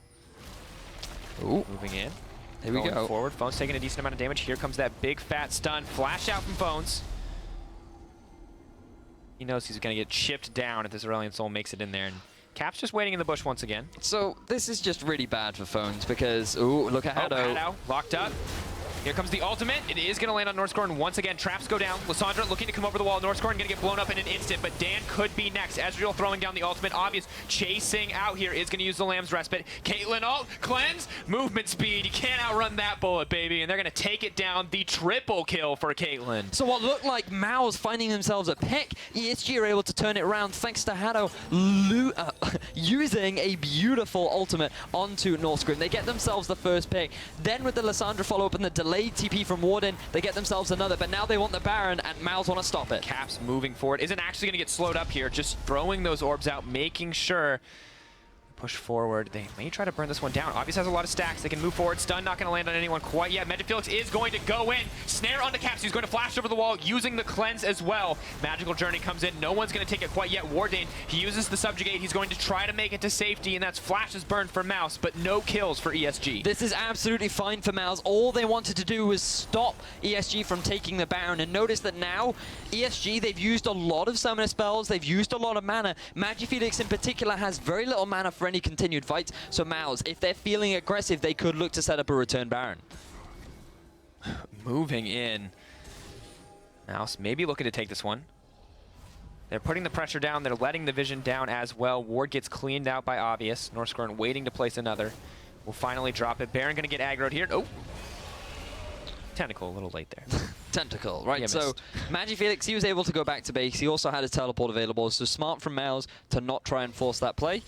Ooh. Moving in. Here we go. Forward. Phone's taking a decent amount of damage. Here comes that big fat stun. Flash out from Phones. He knows he's going to get chipped down if this Aurelion Soul makes it in there. And Cap's just waiting in the bush once again. So this is just really bad for Phones because, ooh, look at Hado. Hado locked up. Here comes the ultimate. It is going to land on Northscorn once again. Traps go down. Lissandra looking to come over the wall. Northscorn going to get blown up in an instant, but Dan could be next. Ezreal throwing down the ultimate. Obvious chasing out here is going to use the Lamb's Respite. Caitlyn ult, cleanse, movement speed. You can't outrun that bullet, baby. And they're going to take it down. The triple kill for Caitlyn. So what looked like Mouse finding themselves a pick, ESG are able to turn it around thanks to Hado using a beautiful ultimate onto Northscrim. They get themselves the first pick. Then with the Lissandra follow-up and the delayed TP from Warden, they get themselves another, but now they want the Baron, and Mouse want to stop it. Caps moving forward. Isn't actually going to get slowed up here, just throwing those orbs out, making sure push forward. They may try to burn this one down. Obviously has a lot of stacks. They can move forward. Stun not going to land on anyone quite yet. Felix is going to go in. Snare onto Caps. He's going to flash over the wall using the cleanse as well. Magical Journey comes in. No one's going to take it quite yet. Wardane, he uses the subjugate. He's going to try to make it to safety, and that's flashes burned for Mouse, but no kills for ESG. This is absolutely fine for Mouse. All they wanted to do was stop ESG from taking the Baron, and notice that now ESG, they've used a lot of summoner spells. They've used a lot of mana. Felix in particular has very little mana for any continued fights. So Mouse, if they're feeling aggressive, they could look to set up a return Baron. Moving in. Mouse maybe looking to take this one. They're putting the pressure down. They're letting the vision down as well. Ward gets cleaned out by Obvious. Northscorn waiting to place another. Will finally drop it. Baron going to get aggroed here. Oh. Tentacle a little late there. Tentacle, right? Yeah, so Felix, he was able to go back to base. He also had his teleport available. So smart from Mouse to not try and force that play.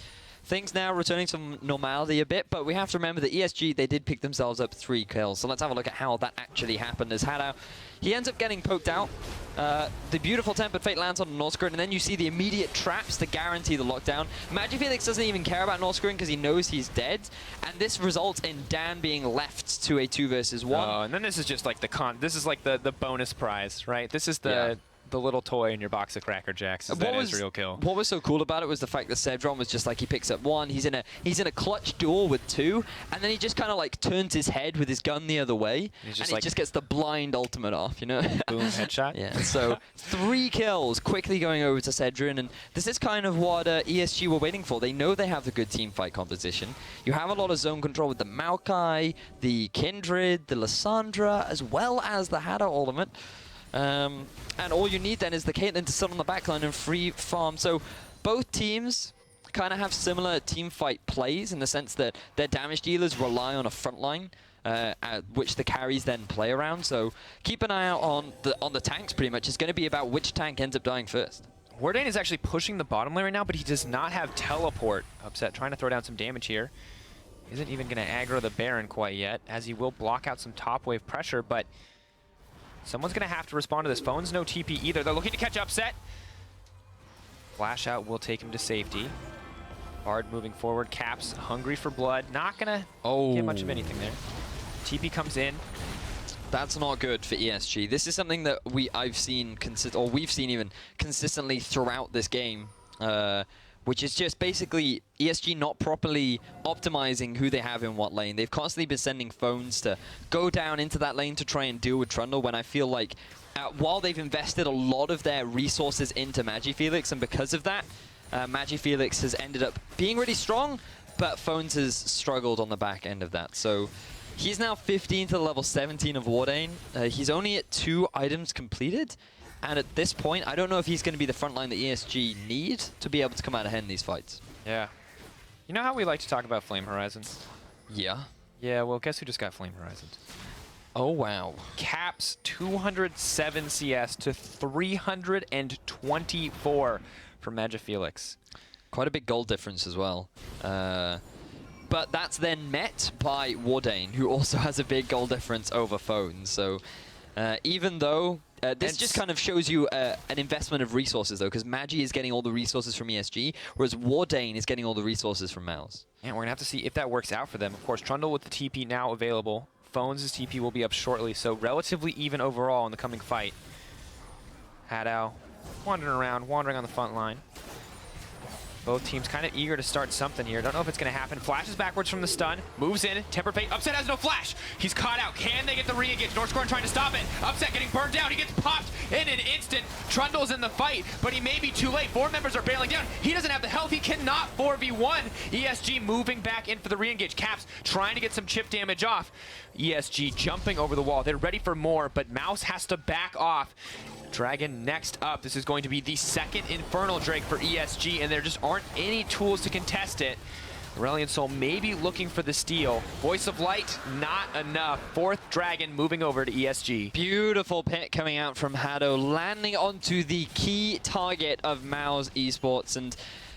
Things now returning to normality a bit, but we have to remember that ESG, they did pick themselves up 3 kills. So let's have a look at how that actually happened. As Hado, he ends up getting poked out. The beautiful Tempered Fate lands on Northscreen, and then you see the immediate traps to guarantee the lockdown. Felix doesn't even care about Northscreen because he knows he's dead, and this results in Dan being left to a 2 versus 1. Oh, and then this is just like this is like the bonus prize, right? This is the little toy in your box of Cracker Jacks. That Ezreal kill. What was so cool about it was the fact that Cedron was just like, he picks up 1, he's in a clutch duel with 2, and then he just kind of like turns his head with his gun the other way, and he just gets the blind ultimate off, you know? Boom, headshot. Yeah, so 3 kills quickly going over to Cedron, and this is kind of what ESG were waiting for. They know they have the good team fight composition. You have a lot of zone control with the Maokai, the Kindred, the Lissandra, as well as the Hado ultimate. And all you need then is the Caitlyn to sit on the backline and free farm. So both teams kind of have similar team fight plays in the sense that their damage dealers rely on a front line, which the carries then play around. So keep an eye out on the tanks pretty much. It's going to be about which tank ends up dying first. Wardane is actually pushing the bottom lane right now, but he does not have teleport. Upset, trying to throw down some damage here. Isn't even going to aggro the Baron quite yet, as he will block out some top wave pressure, but someone's going to have to respond to this. Phone's no TP either. They're looking to catch Upset. Flash out will take him to safety. Bard moving forward. Caps hungry for blood. Not going to get much of anything there. TP comes in. That's not good for ESG. This is something that we've seen even consistently throughout this game, which is just basically ESG not properly optimizing who they have in what lane. They've constantly been sending Phones to go down into that lane to try and deal with Trundle, when I feel like while they've invested a lot of their resources into Felix, and because of that, Felix has ended up being really strong, but Phones has struggled on the back end of that. So he's now 15 to the level 17 of Wardane. He's only at 2 items completed. And at this point, I don't know if he's going to be the front line that ESG need to be able to come out ahead in these fights. Yeah. You know how we like to talk about Flame Horizons? Yeah. Yeah, well, guess who just got Flame Horizons? Oh, wow. Caps 207 CS to 324 for Felix. Quite a big goal difference as well. But that's then met by Wardane, who also has a big goal difference over Phones. So even though this just kind of shows you an investment of resources, though, because Magi is getting all the resources from ESG, whereas Wardane is getting all the resources from Mouse. And we're going to have to see if that works out for them. Of course, Trundle with the TP now available. Phones' TP will be up shortly, so relatively even overall in the coming fight. Hadao wandering on the front line. Both teams kind of eager to start something here. Don't know if it's going to happen. Flashes backwards from the stun. Moves in. Tempered Fate. Upset has no flash. He's caught out. Can they get the re-engage? Northscorn trying to stop it. Upset getting burned down. He gets popped in an instant. Trundle's in the fight, but he may be too late. 4 members are bailing down. He doesn't have the health. He cannot 4v1. ESG moving back in for the re-engage. Caps trying to get some chip damage off. ESG jumping over the wall. They're ready for more, but Mouse has to back off. Dragon next up. This is going to be the second Infernal Drake for ESG, and there just aren't any tools to contest it. Aurelion Sol maybe looking for the steal. Voice of Light, not enough. 4th Dragon moving over to ESG. Beautiful pick coming out from Hadao, landing onto the key target of Mousesports, and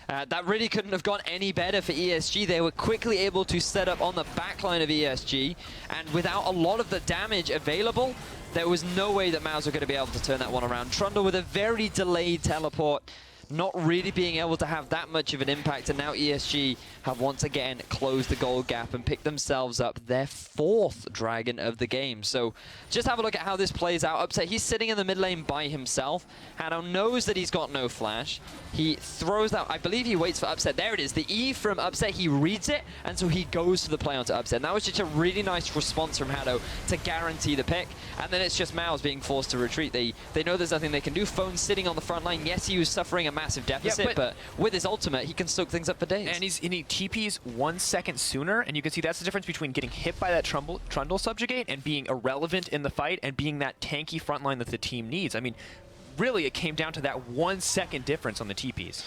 that really couldn't have gone any better for ESG. They were quickly able to set up on the backline of ESG, and without a lot of the damage available, there was no way that Mouse were going to be able to turn that one around. Trundle with a very delayed teleport, not really being able to have that much of an impact, and now ESG have once again closed the gold gap and picked themselves up their 4th Dragon of the game. So just have a look at how this plays out. Upset, he's sitting in the mid lane by himself. Hadao knows that he's got no flash. He throws that, I believe he waits for Upset. There it is, the E from Upset, he reads it, and so he goes to the play onto Upset. And that was just a really nice response from Hadao to guarantee the pick. And then it's just Mouse being forced to retreat. They know there's nothing they can do. Phone sitting on the front line. Yes, he was suffering a massive deficit, yeah, but with his ultimate, he can soak things up for days. And he TPs 1 second sooner, and you can see that's the difference between getting hit by that Trundle subjugate and being irrelevant in the fight and being that tanky front line that the team needs. I mean, really, it came down to that 1 second difference on the TPs.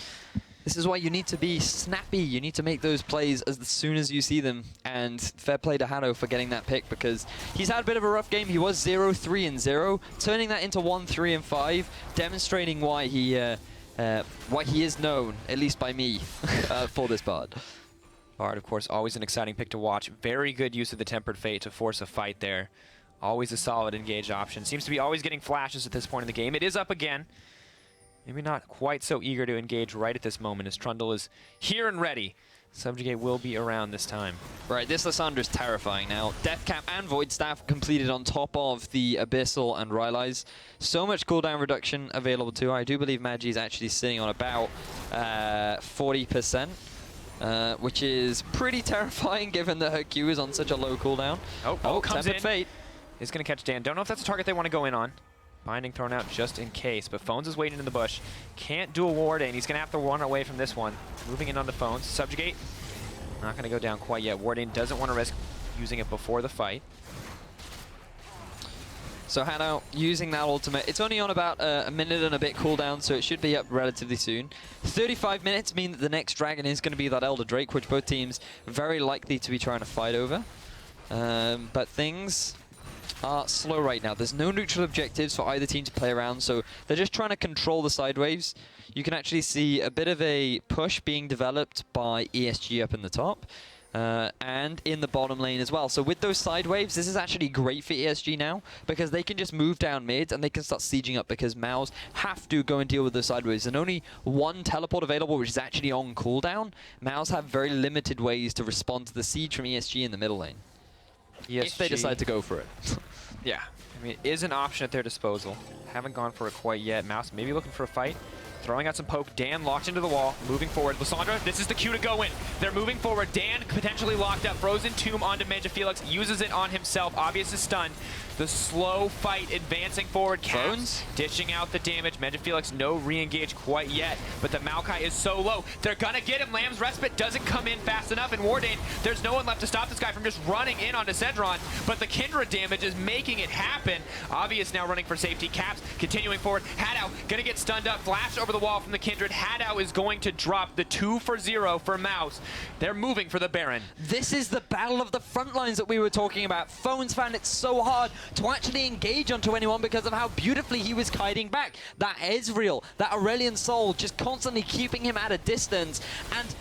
This is why you need to be snappy. You need to make those plays as soon as you see them. And fair play to Hadao for getting that pick, because he's had a bit of a rough game. He was 0-3-0, turning that into 1-3-5, demonstrating why he is known, at least by me, for this part. Bard, of course, always an exciting pick to watch. Very good use of the Tempered Fate to force a fight there. Always a solid engage option. Seems to be always getting flashes at this point in the game. It is up again. Maybe not quite so eager to engage right at this moment as Trundle is here and ready. Subjugate will be around this time. Right, this Lysandra is terrifying now. Death Cap and Void Staff completed on top of the Abyssal and Rylai's. So much cooldown reduction available too. I do believe Magi is actually sitting on about 40%. Which is pretty terrifying given that her Q is on such a low cooldown. Oh, comes in. Fate is going to catch Dan. Don't know if that's a target they want to go in on. Binding thrown out just in case, but Phones is waiting in the bush. Can't do a ward in. He's going to have to run away from this one. Moving in on the Phones. Subjugate. Not going to go down quite yet. Wardane doesn't want to risk using it before the fight. So Hadao using that ultimate. It's only on about a minute and a bit cooldown, so it should be up relatively soon. 35 minutes mean that the next dragon is going to be that Elder Drake, which both teams very likely to be trying to fight over. But things are slow right now. There's no neutral objectives for either team to play around, so they're just trying to control the side waves. You can actually see a bit of a push being developed by ESG up in the top. And in the bottom lane as well. So with those side waves, this is actually great for ESG now, because they can just move down mid and they can start sieging up, because Mouse have to go and deal with those side waves. And only one teleport available, which is actually on cooldown. Mouse have very limited ways to respond to the siege from ESG in the middle lane. ESG, if they decide to go for it. Yeah, I mean, it is an option at their disposal. Haven't gone for it quite yet. Mouse maybe looking for a fight. Throwing out some poke. Dan locked into the wall. Moving forward. Lysandra, this is the cue to go in. They're moving forward. Dan potentially locked up. Frozen Tomb onto Felix. Uses it on himself. Obvious is stunned. The slow fight advancing forward. Phones? Caps dishing out the damage. Felix, no re-engage quite yet, but the Maokai is so low. They're gonna get him. Lamb's Respite doesn't come in fast enough, and Wardane, there's no one left to stop this guy from just running in onto Cedron, but the Kindred damage is making it happen. Obvious now running for safety. Caps continuing forward. Hadao gonna get stunned up. Flash over the wall from the Kindred. Hadao is going to drop the 2 for 0 for Mouse. They're moving for the Baron. This is the battle of the front lines that we were talking about. Phones found it so hard to actually engage onto anyone because of how beautifully he was kiting back. That Ezreal, that Aurelion Soul, just constantly keeping him at a distance. And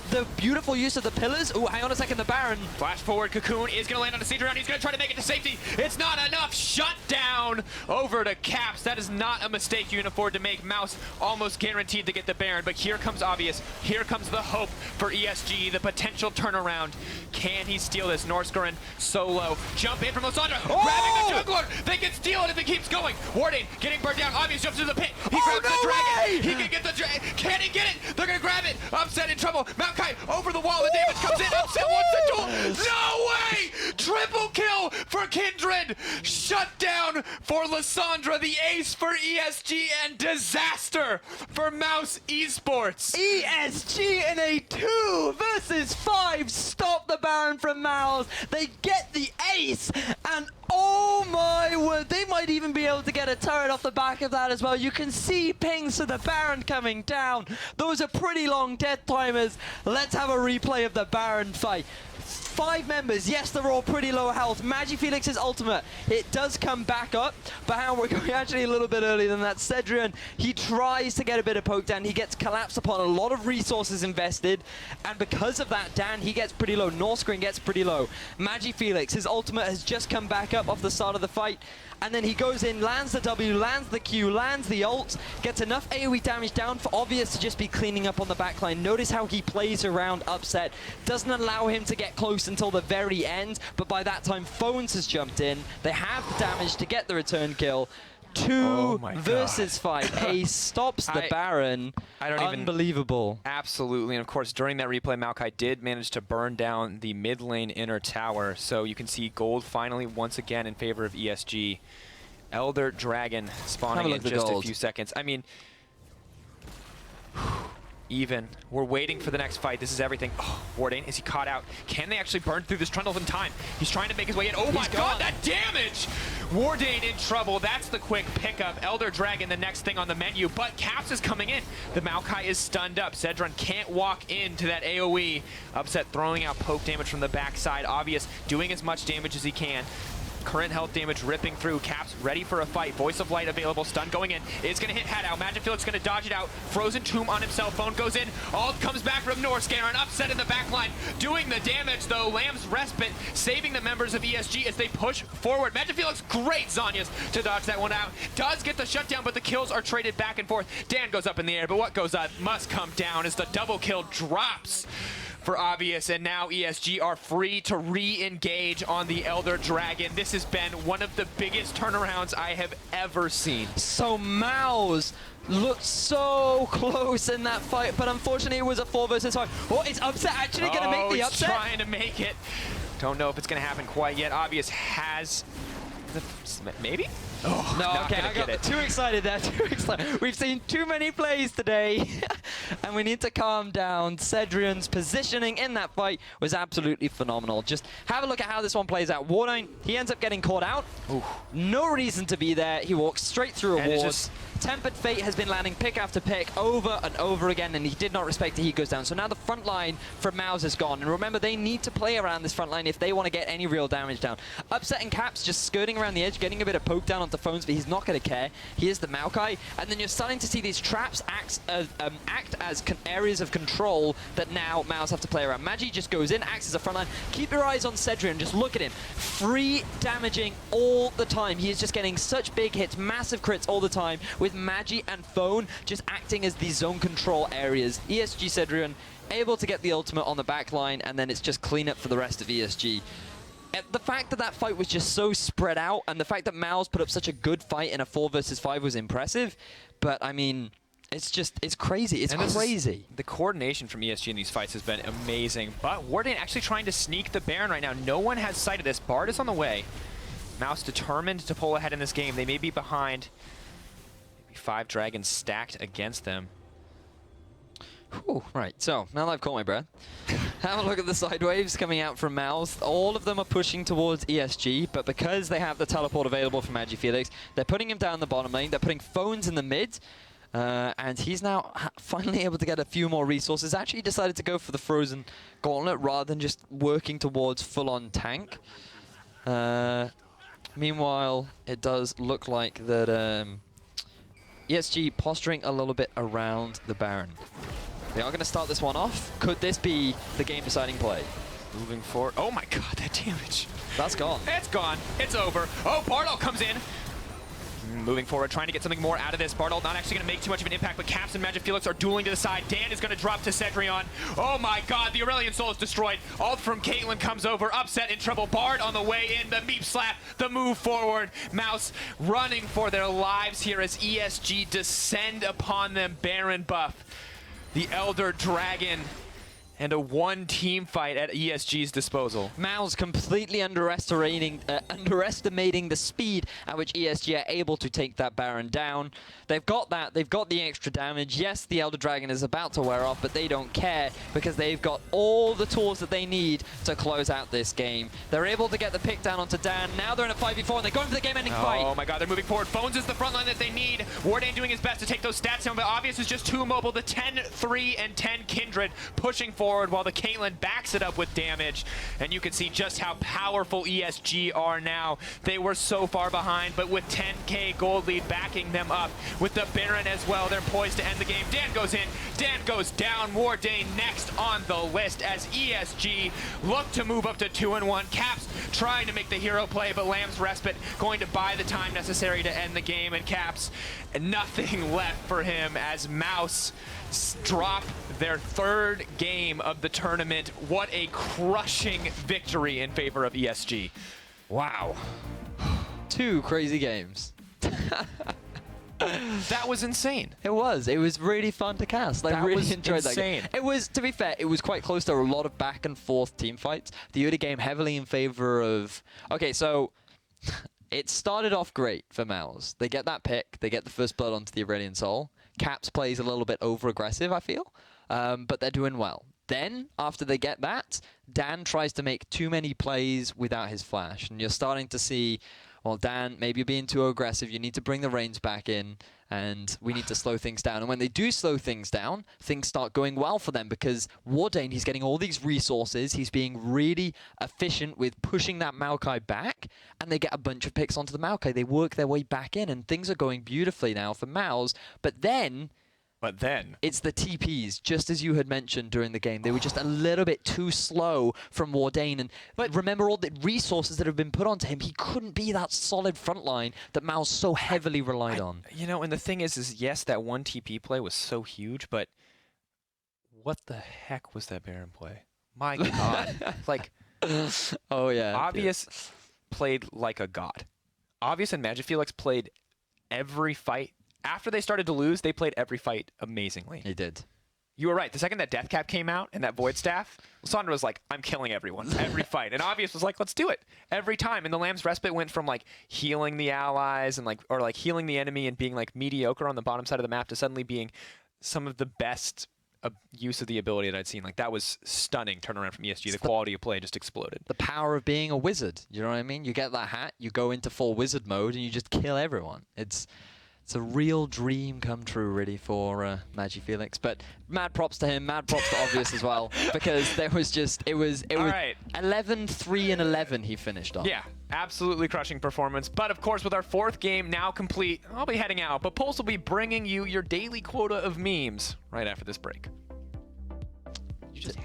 the beautiful use of the pillars. Oh, hang on a second, the Baron. Flash forward, Cocoon is going to land on the siege round. He's going to try to make it to safety. It's not enough. Shut down over to Caps. That is not a mistake you can afford to make. Mouse almost guaranteed to get the Baron, but here comes Obvious. Here comes the hope for ESG, the potential turnaround. Can he steal this? Norscorin solo. Jump in from Lysandra. Grabbing the Juggler. They can steal it if it keeps going. Wardane getting burned down. Obvious jumps into the pit. He grabs the dragon. He can get the dragon. Can he get it? They're going to grab it. Upset in trouble. Maokai over the wall. The damage comes in. Upset wants the duel. No way! Triple kill for Kindred. Shut down for Lysandra. The ace for ESG and disaster for Mouse Esports. ESG in a 2 versus 5. Stop the Baron from Mouse. They get the ace, and oh my word, they might even be able to get a turret off the back of that as well. You can see pings to the Baron coming down. Those are pretty long death timers. Let's have a replay of the Baron fight. 5 members, yes, they're all pretty low health. Felix's ultimate, it does come back up, but how we're going actually a little bit earlier than that. Cedrion, he tries to get a bit of poke down. He gets collapsed upon, a lot of resources invested, and because of that, Dan, he gets pretty low. Norscreen gets pretty low. Felix, his ultimate has just come back up off the start of the fight, and then he goes in, lands the W, lands the Q, lands the ult, gets enough AoE damage down for Obvious to just be cleaning up on the backline. Notice how he plays around Upset, doesn't allow him to get close until the very end, but by that time Phones has jumped in. They have the damage to get the return kill. 2 versus 5. Ace stops the Baron. Unbelievable. Absolutely, and of course during that replay, Maokai did manage to burn down the mid lane inner tower, so you can see gold finally once again in favor of ESG. Elder Dragon spawning in just a few seconds. I mean, even. We're waiting for the next fight. This is everything. Oh, Wardane, is he caught out? Can they actually burn through this trundle in time? He's trying to make his way in. Oh my god, that damage! Wardane in trouble. That's the quick pickup. Elder Dragon, the next thing on the menu, but Caps is coming in. The Maokai is stunned up. Cedron can't walk into that AoE. Upset throwing out poke damage from the backside. Obvious doing as much damage as he can. Current health damage ripping through. Caps ready for a fight. Voice of Light available. Stun going in. Is going to hit Hadao. Felix going to dodge it out. Frozen Tomb on himself. Phone goes in. Ult comes back from Norscanner. An Upset in the back line. Doing the damage though. Lamb's Respite saving the members of ESG as they push forward. Felix, great Zhonya's to dodge that one out. Does get the shutdown, but the kills are traded back and forth. Dan goes up in the air, but what goes up must come down as the double kill drops for Obvious, and now ESG are free to re-engage on the Elder Dragon. This has been one of the biggest turnarounds I have ever seen. So Mouse looked so close in that fight, but unfortunately it was a 4 versus 5. Oh, it's Upset actually going to make the upset? Trying to make it. Don't know if it's going to happen quite yet. Obvious has maybe? Oh, no, okay, I got too excited there, too excited. We've seen too many plays today, and we need to calm down. Cedrion's positioning in that fight was absolutely phenomenal. Just have a look at how this one plays out. Wardane, he ends up getting caught out. Ooh. No reason to be there. He walks straight through a ward. Tempered Fate has been landing pick after pick over and over again, and he did not respect it. He goes down. So now the front line from Mouse is gone. And remember, they need to play around this front line if they want to get any real damage down. Upsetting Caps, just skirting around the edge, getting a bit of poke down onto Phones, but he's not going to care. He is the Maokai. And then you're starting to see these traps act as areas of control that now Mouse have to play around. Magi just goes in, acts as a front line. Keep your eyes on Cedrion. Just look at him. Free damaging all the time. He is just getting such big hits, massive crits all the time, with Magi and Phone just acting as the zone control areas. ESG Cedrion able to get the ultimate on the back line, and then it's just clean up for the rest of ESG. The fact that that fight was just so spread out, and the fact that Mouse put up such a good fight in a 4 versus 5 was impressive, but I mean, it's crazy. It's crazy. The coordination from ESG in these fights has been amazing, but Wardane actually trying to sneak the Baron right now. No one has sight of this. Bard is on the way. Mouse determined to pull ahead in this game. They may be behind. Maybe 5 dragons stacked against them. Whew, right, so now that I've caught my breath, have a look at the side waves coming out from Mouse. All of them are pushing towards ESG, but because they have the teleport available from MagiFelix, they're putting him down the bottom lane, they're putting Phones in the mid, and he's now finally able to get a few more resources. Actually decided to go for the Frozen Gauntlet rather than just working towards full-on tank. Meanwhile, it does look like that ESG posturing a little bit around the Baron. They are going to start this one off. Could this be the game-deciding play? Moving forward. Oh my god, that damage. That's gone. It's gone. It's over. Oh, Bardoll comes in. Moving forward, trying to get something more out of this. Bardoll not actually going to make too much of an impact, but Caps and MagiFelix are dueling to the side. Dan is going to drop to Cedrion. Oh my god, the Aurelion Soul is destroyed. Ult from Caitlyn comes over, upset, in trouble. Bard on the way in, the meep slap, the move forward. Mouse running for their lives here as ESG descend upon them. Baron buff, the Elder Dragon, and a one-team fight at ESG's disposal. Mouse completely underestimating the speed at which ESG are able to take that Baron down. They've got that. They've got the extra damage. Yes, the Elder Dragon is about to wear off, but they don't care because they've got all the tools that they need to close out this game. They're able to get the pick down onto Dan. Now they're in a 5v4, and they're going for the game-ending fight. Oh my god, they're moving forward. Phones is the front line that they need. Warden doing his best to take those stats down, but Obvious is just too mobile. The 10-3 and 10 Kindred pushing forward while the Caitlyn backs it up with damage. And you can see just how powerful ESG are now. They were so far behind, but with 10k gold lead backing them up, with the Baron as well, they're poised to end the game. Dan goes in, Dan goes down. Wardane next on the list as ESG look to move up to 2-1. Caps trying to make the hero play, but Lamb's Respite going to buy the time necessary to end the game, and Caps, nothing left for him as Mouse drop their 3rd game of the tournament. What a crushing victory in favor of ESG. Wow. 2 crazy games. That was insane. It was. It was really fun to cast. I really enjoyed that game. It was, to be fair, it was quite close. There were a lot of back and forth team fights. The early game heavily in favor of... Okay, so it started off great for Mouse. They get that pick. They get the first blood onto the Aurelion Soul. Caps plays a little bit over-aggressive, I feel. But they're doing well. Then, after they get that, Dan tries to make too many plays without his flash. And you're starting to see, well, Dan, maybe you're being too aggressive. You need to bring the range back in, and we need to slow things down. And when they do slow things down, things start going well for them because Wardane, he's getting all these resources. He's being really efficient with pushing that Maokai back, and they get a bunch of picks onto the Maokai. They work their way back in, and things are going beautifully now for Mouse. But then it's the TPs, just as you had mentioned during the game. They were just a little bit too slow from Wardane. But remember all the resources that have been put onto him. He couldn't be that solid front line that Mouse so heavily relied on. You know, and the thing is yes, that one TP play was so huge, but what the heck was that Baron play? My god. Like, oh yeah. Obvious played like a god. Obvious and MagiFelix played every fight. After they started to lose, they played every fight amazingly. They did. You were right. The second that Death Cap came out and that Void Staff, Lissandra was like, I'm killing everyone, every fight. And Obvious was like, let's do it. Every time. And the Lamb's Respite went from like healing the allies and like, or like healing the enemy and being like mediocre on the bottom side of the map to suddenly being some of the best use of the ability that I'd seen. Like, that was stunning turnaround from ESG. The quality of play just exploded. The power of being a wizard. You know what I mean? You get that hat, you go into full wizard mode, and you just kill everyone. It's a real dream come true, really, for MagiFelix. But mad props to him, mad props to Obvious as well, because there was just, it was right. 11, 3, and 11 he finished on. Yeah, absolutely crushing performance. But of course, with our 4th game now complete, I'll be heading out, but Pulse will be bringing you your daily quota of memes right after this break. You just